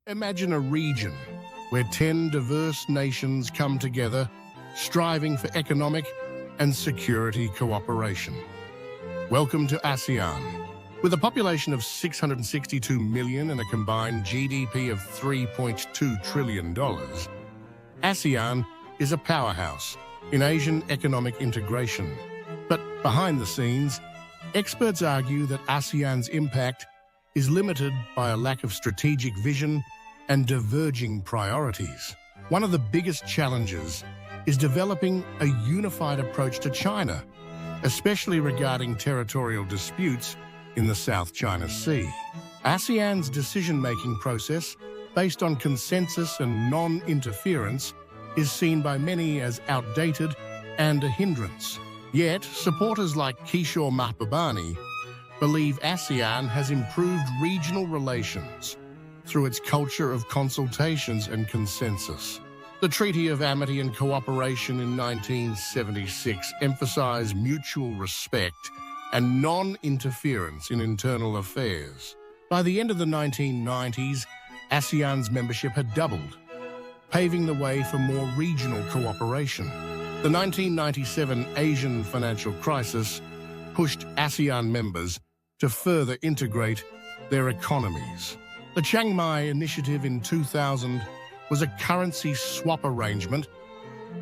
Imagine a region where 10 diverse nations come together, striving for economic and security cooperation. Welcome to ASEAN. With a population of 662 million and a combined GDP of $3.2 trillion, ASEAN is a powerhouse in Asian economic integration. But behind the scenes, experts argue that ASEAN's impact is limited by a lack of strategic vision and diverging priorities. One of the biggest challenges is developing a unified approach to China, especially regarding territorial disputes in the South China Sea. ASEAN's decision-making process, based on consensus and non-interference, is seen by many as outdated and a hindrance. Yet, supporters like Kishore Mahbubani believe ASEAN has improved regional relations through its culture of consultations and consensus. The Treaty of Amity and Cooperation in 1976 emphasized mutual respect and non-interference in internal affairs. By the end of the 1990s, ASEAN's membership had doubled, paving the way for more regional cooperation. The 1997 Asian financial crisis pushed ASEAN members to further integrate their economies. The Chiang Mai Initiative in 2000 was a currency swap arrangement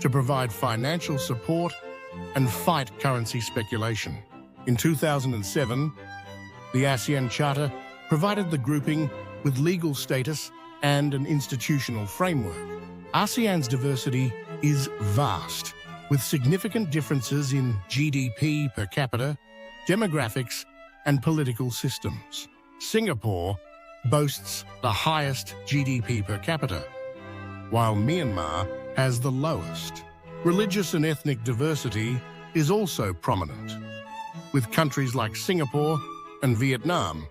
to provide financial support and fight currency speculation. In 2007, the ASEAN Charter provided the grouping with legal status and an institutional framework. ASEAN's diversity is vast, with significant differences in GDP per capita, demographics, and political systems. Singapore boasts the highest GDP per capita, while Myanmar has the lowest. Religious and ethnic diversity is also prominent, with countries like Singapore and Vietnam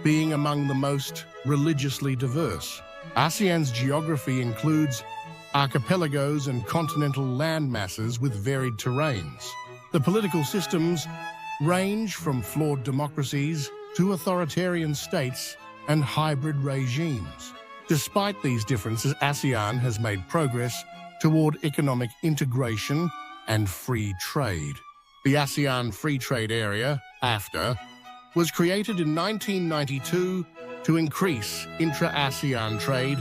being among the most religiously diverse. ASEAN's geography includes archipelagos and continental land masses with varied terrains. The political systems range from flawed democracies to authoritarian states and hybrid regimes. Despite these differences, ASEAN has made progress toward economic integration and free trade. The ASEAN Free Trade Area, AFTA, was created in 1992 to increase intra-ASEAN trade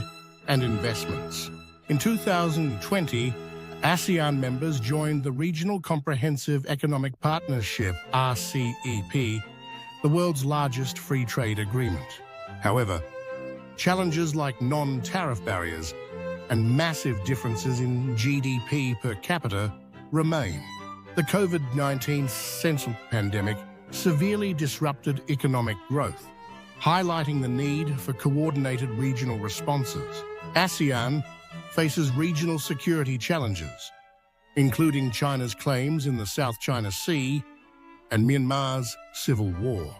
and investments. In 2020, ASEAN members joined the Regional Comprehensive Economic Partnership, RCEP, the world's largest free trade agreement. However, challenges like non-tariff barriers and massive differences in GDP per capita remain. The COVID-19 pandemic severely disrupted economic growth, highlighting the need for coordinated regional responses. ASEAN faces regional security challenges, including China's claims in the South China Sea and Myanmar's civil war.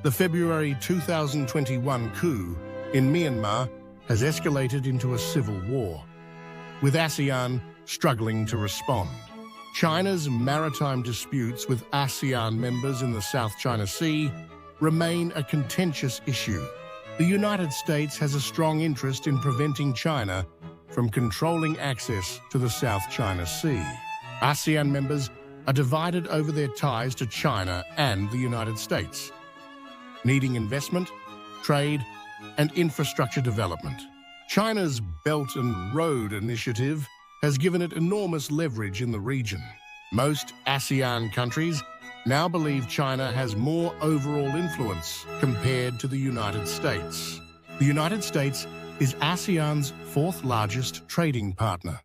The February 2021 coup in Myanmar has escalated into a civil war, with ASEAN struggling to respond. China's maritime disputes with ASEAN members in the South China Sea remain a contentious issue. The United States has a strong interest in preventing China from controlling access to the South China Sea. ASEAN members are divided over their ties to China and the United States, needing investment, trade, and infrastructure development. China's Belt and Road Initiative has given it enormous leverage in the region. Most ASEAN countries now believe China has more overall influence compared to the United States. The United States is ASEAN's fourth largest trading partner,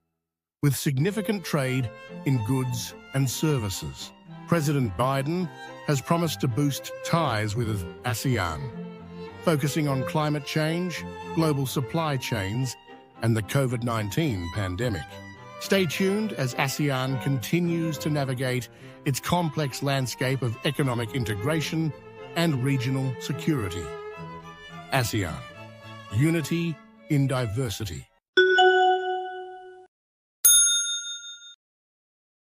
with significant trade in goods and services. President Biden has promised to boost ties with ASEAN, focusing on climate change, global supply chains, and the COVID-19 pandemic. Stay tuned as ASEAN continues to navigate its complex landscape of economic integration and regional security. ASEAN, unity in diversity.